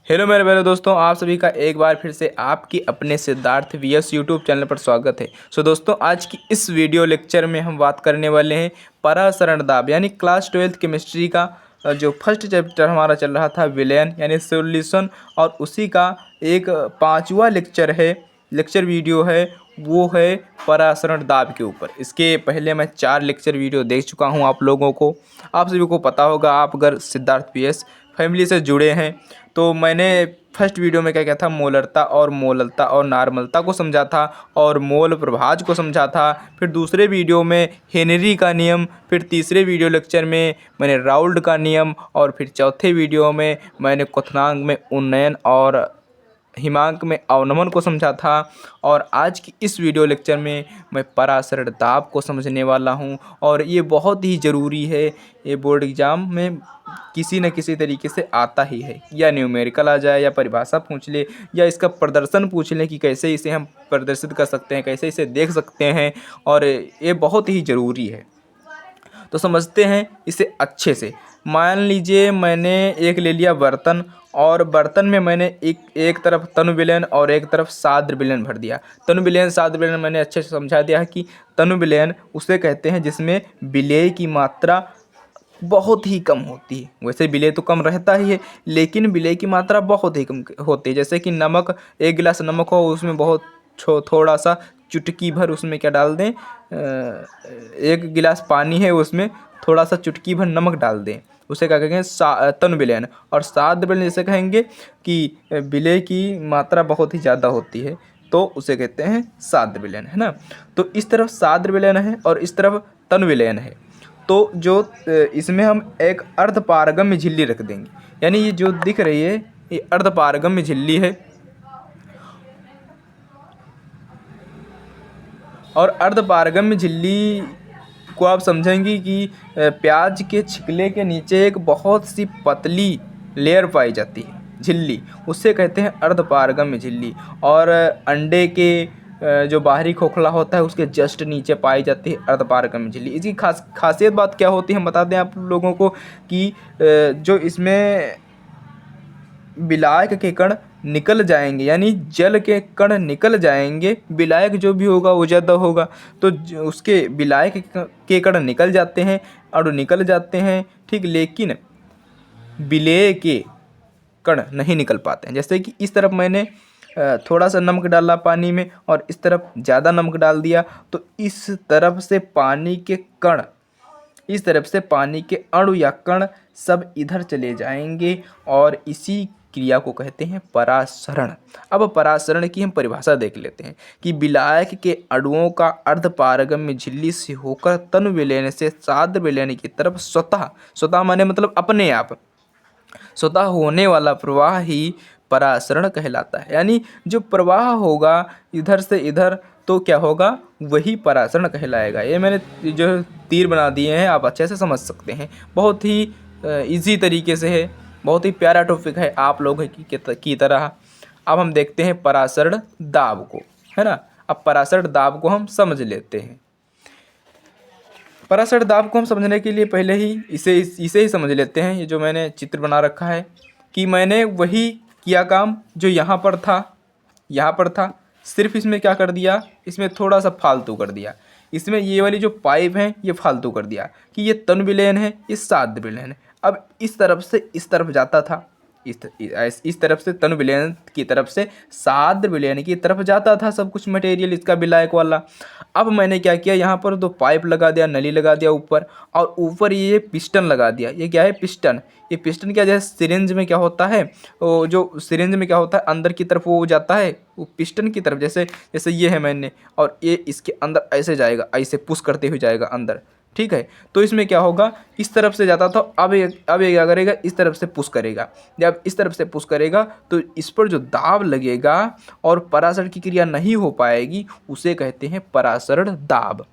Hello मेरे प्यारे दोस्तों, आप सभी का एक बार फिर से आपकी अपने सिद्धार्थ वीएस यूट्यूब चैनल पर स्वागत है। दोस्तों, आज की इस वीडियो लेक्चर में हम बात करने वाले हैं परासरण दाब यानी क्लास 12th केमिस्ट्री का जो फर्स्ट चैप्टर हमारा चल रहा था विलयन यानी सॉल्यूशन, और उसी का एक पांचवा लेक्चर वीडियो है, वो है परासरण दाब के ऊपर। इसके पहले मैं 4 लेक्चर वीडियो देख चुका हूँ आप लोगों को। आप सभी को पता होगा, आप अगर सिद्धार्थ वीएस फैमिली से जुड़े हैं तो मैंने फर्स्ट वीडियो में क्या किया था, मोलरता और मोललता और नॉर्मलता को समझा था और मोल प्रभाज को समझा था। फिर दूसरे वीडियो में हेनरी का नियम, फिर तीसरे वीडियो लेक्चर में मैंने राउल्ट का नियम, और फिर चौथे वीडियो में मैंने क्वथनांक में उन्नयन और हिमांक में अवनमन को समझा था। और आज की इस वीडियो लेक्चर में मैं परासरण दाब को समझने वाला हूं, और ये बहुत ही ज़रूरी है। ये बोर्ड एग्ज़ाम में किसी न किसी तरीके से आता ही है, या न्यूमेरिकल आ जाए, या परिभाषा पूछ ले, या इसका प्रदर्शन पूछ लें कि कैसे इसे हम प्रदर्शित कर सकते हैं, कैसे इसे देख सकते हैं, और ये बहुत ही ज़रूरी है। तो समझते हैं इसे अच्छे से। मान लीजिए मैंने एक ले लिया बर्तन, और बर्तन में मैंने एक तरफ तनु विलयन और एक तरफ साद्र विलयन भर दिया। तनु विलयन साद्र विलयन मैंने अच्छे से समझा दिया कि तनु विलयन उसे कहते हैं जिसमें विलेय की मात्रा बहुत ही कम होती है। वैसे विलेय तो कम रहता ही है, लेकिन विलेय की मात्रा बहुत ही कम होती है। जैसे कि नमक, 1 गिलास नमक हो, उसमें बहुत थोड़ा सा चुटकी भर उसमें क्या डाल दें, 1 गिलास पानी है, उसमें थोड़ा सा चुटकी भर नमक डाल दें, उसे क्या कहेंगे, तनु विलयन। और साद्र विलयन जैसे कहेंगे कि विलेय की मात्रा बहुत ही ज़्यादा होती है, तो उसे कहते हैं साद्र विलयन, है ना। तो इस तरफ साद्र विलयन है और इस तरफ तनु विलयन है। तो जो इसमें हम एक अर्धपारगम्य झिल्ली रख देंगे, यानी ये जो दिख रही है ये अर्धपारगम्य झिल्ली है। और अर्धपारगम्य झिल्ली को आप समझेंगे कि प्याज के छिकले के नीचे एक बहुत सी पतली लेयर पाई जाती है, झिल्ली, उससे कहते हैं अर्धपारगम्य झिल्ली। और अंडे के जो बाहरी खोखला होता है उसके जस्ट नीचे पाई जाती है अर्धपारगम्य झिल्ली। इसकी खासियत बात क्या होती है हम बता दें आप लोगों को कि जो इसमें विलायक के कण निकल जाएंगे, यानी जल के कण निकल जाएंगे, विलायक जो भी होगा वो ज़्यादा होगा, तो उसके विलायक के कण निकल जाते हैं, अणु निकल जाते हैं, ठीक। लेकिन विलेय के कण नहीं निकल पाते हैं। जैसे कि इस तरफ मैंने थोड़ा सा नमक डाला पानी में, और इस तरफ ज़्यादा नमक डाल दिया, तो इस तरफ से पानी के कण, इस तरफ से पानी के अणु या कण सब इधर चले जाएंगे, और इसी क्रिया को कहते हैं परासरण। अब परासरण की हम परिभाषा देख लेते हैं कि विलायक के अणुओं का अर्धपारगम्य झिल्ली से होकर तनु विलयन से साद्र विलयन की तरफ स्वतः माने मतलब अपने आप स्वतः होने वाला प्रवाह ही परासरण कहलाता है। यानी जो प्रवाह होगा इधर से इधर, तो क्या होगा, वही परासरण कहलाएगा। ये मैंने जो तीर बना दिए हैं आप अच्छे से समझ सकते हैं, बहुत ही इजी तरीके से है, बहुत ही प्यारा टॉपिक है आप लोगों की तरह। अब हम देखते हैं परासरण दाब को, है ना। अब परासरण दाब को हम समझ लेते हैं। परासरण दाब को हम समझने के लिए पहले ही इसे ही समझ लेते हैं। ये जो मैंने चित्र बना रखा है कि मैंने वही किया काम जो यहाँ पर था, सिर्फ इसमें क्या कर दिया, इसमें थोड़ा सा फालतू कर दिया। इसमें ये वाली जो पाइप है ये फालतू कर दिया कि ये तनु विलयन है, ये साद्र विलयन है। अब इस तरफ से इस तरफ जाता था, इस तरफ से तनु विलयन की तरफ से साद्र विलयन की तरफ जाता था सब कुछ मटेरियल इसका विलायक वाला। अब मैंने क्या किया, यहाँ पर दो पाइप लगा दिया, नली लगा दिया ऊपर, और ऊपर ये पिस्टन लगा दिया। ये क्या है, पिस्टन। ये पिस्टन क्या, जैसे सिरिंज में क्या होता है, वो जो सिरिंज में क्या होता है अंदर की तरफ वो जाता है, वो पिस्टन की तरफ, जैसे ये है मैंने, और ये इसके अंदर ऐसे जाएगा, ऐसे पुश करते हुए जाएगा अंदर, ठीक है। तो इसमें क्या होगा, इस तरफ से जाता था, अब ये क्या करेगा, इस तरफ से पुश करेगा। जब इस तरफ से पुश करेगा तो इस पर जो दाब लगेगा और परासरण की क्रिया नहीं हो पाएगी, उसे कहते हैं परासरण दाब।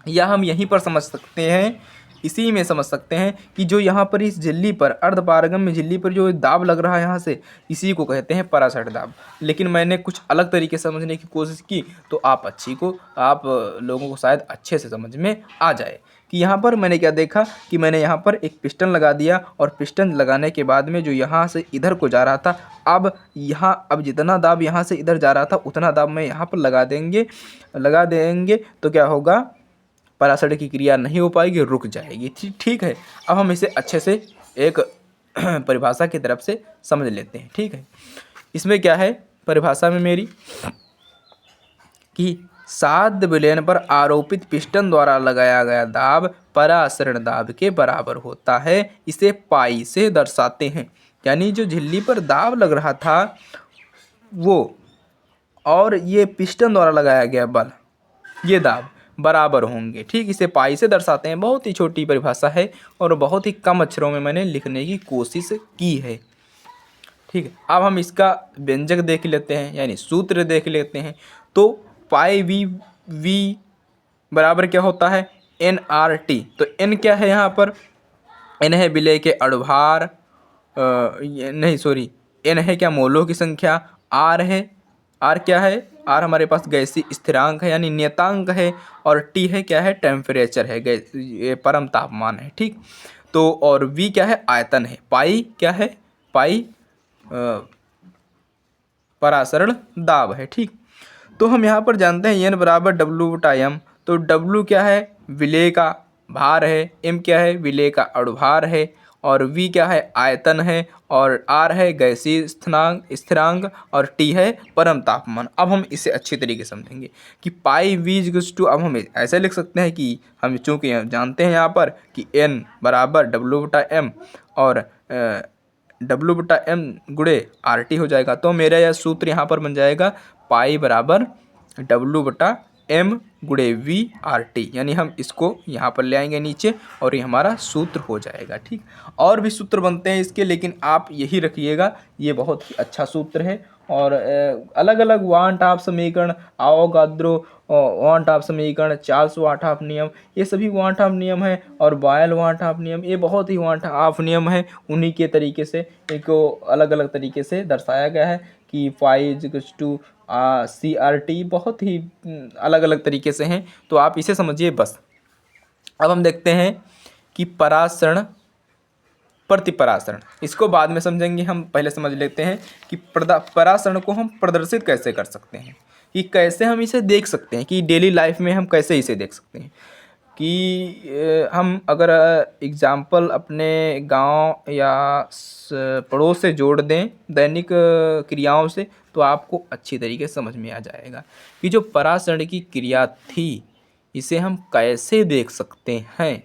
या हम यहीं पर समझ सकते हैं, इसी में समझ सकते हैं कि जो यहाँ पर इस झिल्ली पर, अर्धपारगम्य झिल्ली पर जो दाब लग रहा है यहाँ से, इसी को कहते हैं परासरण दाब। लेकिन मैंने कुछ अलग तरीके से समझने की कोशिश की, तो आप लोगों को शायद अच्छे से समझ में आ जाए कि यहाँ पर मैंने क्या देखा कि मैंने यहाँ पर एक पिस्टन लगा दिया और पिस्टन लगाने के बाद में जो यहाँ से इधर को जा रहा था, अब जितना दाब यहाँ से इधर जा रहा था उतना दाब मैं यहाँ पर लगा देंगे तो क्या होगा, परासरण की क्रिया नहीं हो पाएगी, रुक जाएगी। ठीक है। अब हम इसे अच्छे से एक परिभाषा की तरफ से समझ लेते हैं। ठीक है, इसमें क्या है परिभाषा में मेरी कि साध्य विलयन पर आरोपित पिस्टन द्वारा लगाया गया दाब परासरण दाब के बराबर होता है। इसे पाई से दर्शाते हैं। यानी जो झिल्ली पर दाब लग रहा था वो और ये पिस्टन द्वारा लगाया गया बल, ये दाब बराबर होंगे। ठीक, इसे पाई से दर्शाते हैं। बहुत ही छोटी परिभाषा है और बहुत ही कम अक्षरों में मैंने लिखने की कोशिश की है। ठीक है, अब हम इसका व्यंजक देख लेते हैं, यानी सूत्र देख लेते हैं। तो पाई वी बराबर क्या होता है, एन आर टी। तो एन क्या है यहाँ पर, एन है विलेय के अणुभार, एन है क्या मोलों की संख्या, आर है, आर क्या है, आर हमारे पास गैसीय स्थिरांक है यानी नियतांक है, और टी है क्या है, टेम्परेचर है, ये परम तापमान है। ठीक, तो और वी क्या है, आयतन है। पाई क्या है, पाई परासरण दाब है। ठीक, तो हम यहाँ पर जानते हैं एन बराबर W/m। तो W क्या है, विलेय का भार है, m क्या है, विलेय का अणुभार है, और v क्या है, आयतन है, और r है गैसीय स्थिरांक, और t है परम तापमान। अब हम इसे अच्छी तरीके से समझेंगे कि पाई v इक्वल्स टू, अब हम ऐसे लिख सकते हैं कि हम चूँकि जानते हैं यहाँ पर कि n बराबर W/m और W/m गुणे RT हो जाएगा। तो मेरा यह सूत्र यहाँ पर बन जाएगा पाई बराबर W/m गुणे VRT, यानी हम इसको यहाँ पर ले आएंगे नीचे और ये हमारा सूत्र हो जाएगा। ठीक, और भी सूत्र बनते हैं इसके, लेकिन आप यही रखिएगा, ये बहुत ही अच्छा सूत्र है। और अलग अलग वांट ऑफ समीकरण, आवोगाद्रो वांट ऑफ समीकरण, चार्ल्स वांट ऑफ नियम, ये सभी वांट ऑफ नियम है, और बॉयल वांट ऑफ नियम, ये बहुत ही वांट ऑफ नियम है। उन्हीं के तरीके से इनको अलग अलग तरीके से दर्शाया गया है कि फाई इक्वल्स टू CRT, बहुत ही अलग अलग तरीके से हैं। तो आप इसे समझिए बस। अब हम देखते हैं कि परासरण प्रतिपरासरण, इसको बाद में समझेंगे, हम पहले समझ लेते हैं कि परासरण को हम प्रदर्शित कैसे कर सकते हैं, कि कैसे हम इसे देख सकते हैं, कि डेली लाइफ में हम कैसे इसे देख सकते हैं। कि हम अगर एग्ज़ाम्पल अपने गांव या पड़ोस से जोड़ दें दैनिक क्रियाओं से, तो आपको अच्छी तरीके से समझ में आ जाएगा कि जो परासरण की क्रिया थी इसे हम कैसे देख सकते हैं।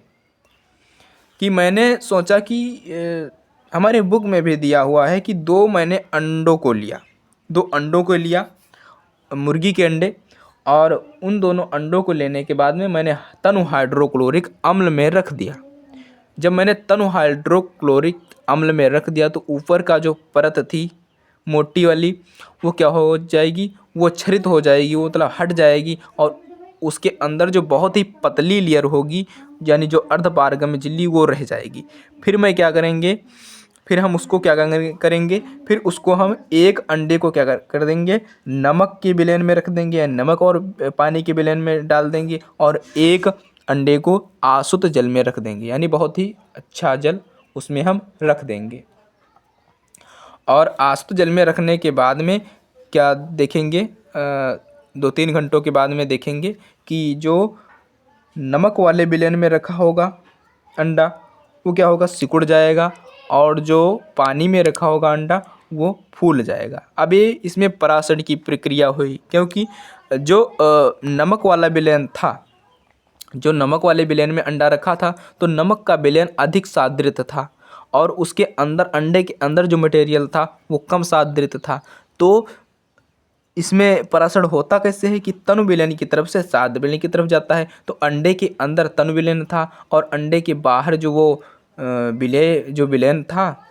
कि मैंने सोचा कि हमारे बुक में भी दिया हुआ है कि मैंने दो अंडों को लिया, मुर्गी के अंडे, और उन दोनों अंडों को लेने के बाद में मैंने तनु हाइड्रोक्लोरिक अम्ल में रख दिया। जब मैंने तनु हाइड्रोक्लोरिक अम्ल में रख दिया तो ऊपर का जो परत थी मोटी वाली, वो क्या हो जाएगी, वो क्षरित हो जाएगी, वो मतलब हट जाएगी, और उसके अंदर जो बहुत ही पतली लेयर होगी यानी जो अर्धपारगम्य झिल्ली वो रह जाएगी। फिर हम उसको क्या करेंगे, फिर उसको हम एक अंडे को क्या कर देंगे, नमक के विलयन में रख देंगे, या नमक और पानी के विलयन में डाल देंगे, और एक अंडे को आसुत जल में रख देंगे, यानी बहुत ही अच्छा जल उसमें हम रख देंगे। और आसुत जल में रखने के बाद में क्या देखेंगे, 2-3 घंटों के बाद में देखेंगे कि जो नमक वाले विलयन में रखा होगा अंडा वो क्या होगा, सिकुड़ जाएगा, और जो पानी में रखा होगा अंडा वो फूल जाएगा। अब ये इसमें परासरण की प्रक्रिया हुई, क्योंकि जो नमक वाला विलयन था, जो नमक वाले विलयन में अंडा रखा था तो नमक का विलयन अधिक साद्रित था, और उसके अंदर अंडे के अंदर जो मटेरियल था वो कम साद्रित था। तो इसमें परासरण होता कैसे है कि तनु विलयन की तरफ से साद्य विलयन की तरफ जाता है। तो अंडे के अंदर तनु विलयन था, और अंडे के बाहर जो वो विलयन था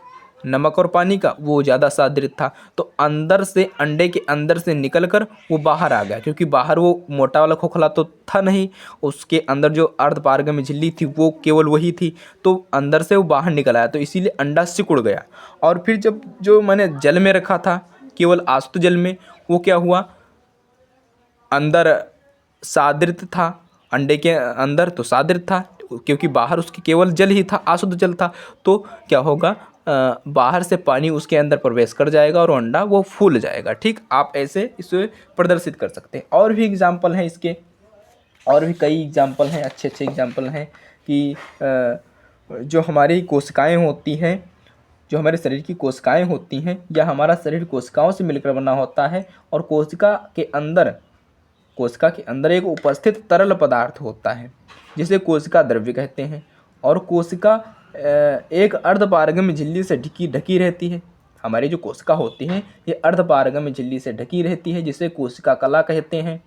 नमक और पानी का, वो ज़्यादा साद्रित था। तो अंदर से, अंडे के अंदर से निकल कर वो बाहर आ गया, क्योंकि बाहर वो मोटा वाला खोखला तो था नहीं, उसके अंदर जो अर्धपारगम्य झिल्ली थी वो केवल वही थी, तो अंदर से वो बाहर निकल आया, तो इसीलिए अंडा सिकुड़ गया। और फिर जब जो मैंने जल में रखा था, केवल आसुत जल में, वो क्या हुआ, अंदर साद्रित था, अंडे के अंदर तो साद्रित था, क्योंकि बाहर उसके केवल जल ही था, अशुद्ध जल था, तो क्या होगा, बाहर से पानी उसके अंदर प्रवेश कर जाएगा और अंडा वो फूल जाएगा। ठीक, आप ऐसे इसे प्रदर्शित कर सकते हैं। और भी एग्जाम्पल हैं इसके, और भी कई एग्जाम्पल हैं, अच्छे अच्छे एग्जाम्पल हैं कि जो हमारी कोशिकाएं होती हैं, जो हमारे शरीर की कोशिकाएं होती हैं, या हमारा शरीर कोशिकाओं से मिलकर बना होता है, और कोशिका के अंदर एक उपस्थित तरल पदार्थ होता है जिसे कोशिका द्रव्य कहते हैं। और कोशिका एक अर्धपारगम्य झिल्ली से ढकी रहती है। हमारी जो कोशिका होती हैं ये अर्धपारगम्य झिल्ली से ढकी रहती है, जिसे कोशिका कला कहते हैं।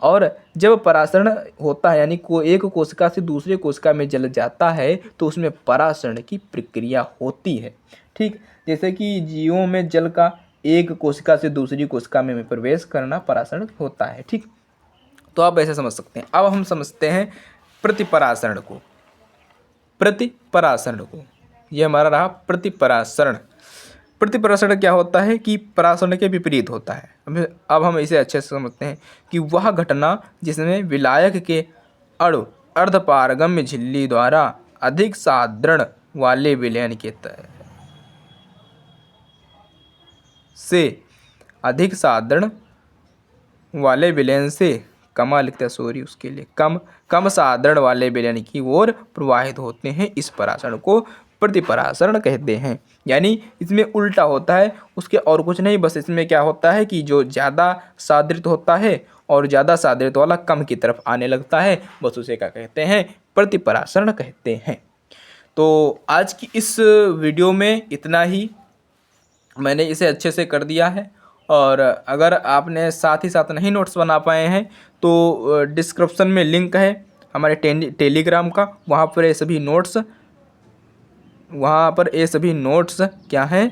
और जब परासरण होता है, यानी एक कोशिका से दूसरे कोशिका में जल जाता है, तो उसमें परासरण की प्रक्रिया होती है। ठीक, जैसे कि जीवों में जल का एक कोशिका से दूसरी कोशिका में प्रवेश करना परासरण होता है। ठीक, तो आप ऐसे समझ सकते हैं। अब हम समझते हैं प्रतिपरासरण को। ये हमारा रहा प्रतिपरासरण। प्रतिपरासरण क्या होता है कि परासरण के विपरीत होता है। अब हम इसे अच्छे से समझते हैं कि वह घटना जिसमें विलायक के अणु अर्धपारगम्य झिल्ली द्वारा अधिक साधारण वाले विलयन के से कम साधारण वाले विलयन की ओर प्रवाहित होते हैं, इस परासरण को प्रतिपरासरण कहते हैं। यानी इसमें उल्टा होता है, उसके और कुछ नहीं, बस इसमें क्या होता है कि जो ज़्यादा सादृत होता है और ज़्यादा सादृत वाला कम की तरफ आने लगता है, बस उसे क्या कहते हैं, प्रतिपरासरण कहते हैं। तो आज की इस वीडियो में इतना ही, मैंने इसे अच्छे से कर दिया है। और अगर आपने साथ ही साथ नहीं नोट्स बना पाए हैं तो डिस्क्रिप्शन में लिंक है हमारे टेलीग्राम का, वहाँ पर ये सभी नोट्स क्या हैं,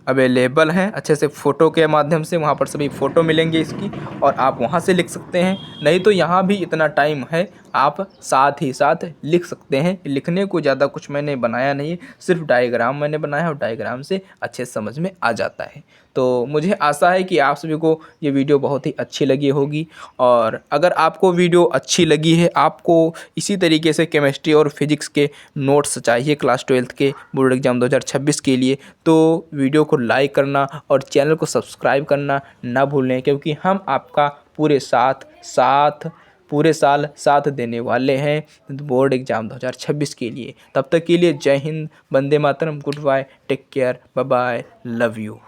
अवेलेबल हैं। अच्छे से फ़ोटो के माध्यम से वहाँ पर सभी फ़ोटो मिलेंगे इसकी, और आप वहाँ से लिख सकते हैं। नहीं तो यहाँ भी इतना टाइम है, आप साथ ही साथ लिख सकते हैं। लिखने को ज़्यादा कुछ मैंने बनाया नहीं है, सिर्फ डायग्राम मैंने बनाया और डायग्राम से अच्छे समझ में आ जाता है। तो मुझे आशा है कि आप सभी को ये वीडियो बहुत ही अच्छी लगी होगी। और अगर आपको वीडियो अच्छी लगी है, आपको इसी तरीके से केमिस्ट्री और फिजिक्स के नोट्स चाहिए क्लास 12th के बोर्ड एग्जाम 2026 के लिए, तो वीडियो को लाइक करना और चैनल को सब्सक्राइब करना ना भूलें, क्योंकि हम आपका पूरे साल साथ देने वाले हैं बोर्ड एग्जाम 2026 के लिए। तब तक के लिए जय हिंद, वंदे मातरम, goodbye, take care, bye bye, love you.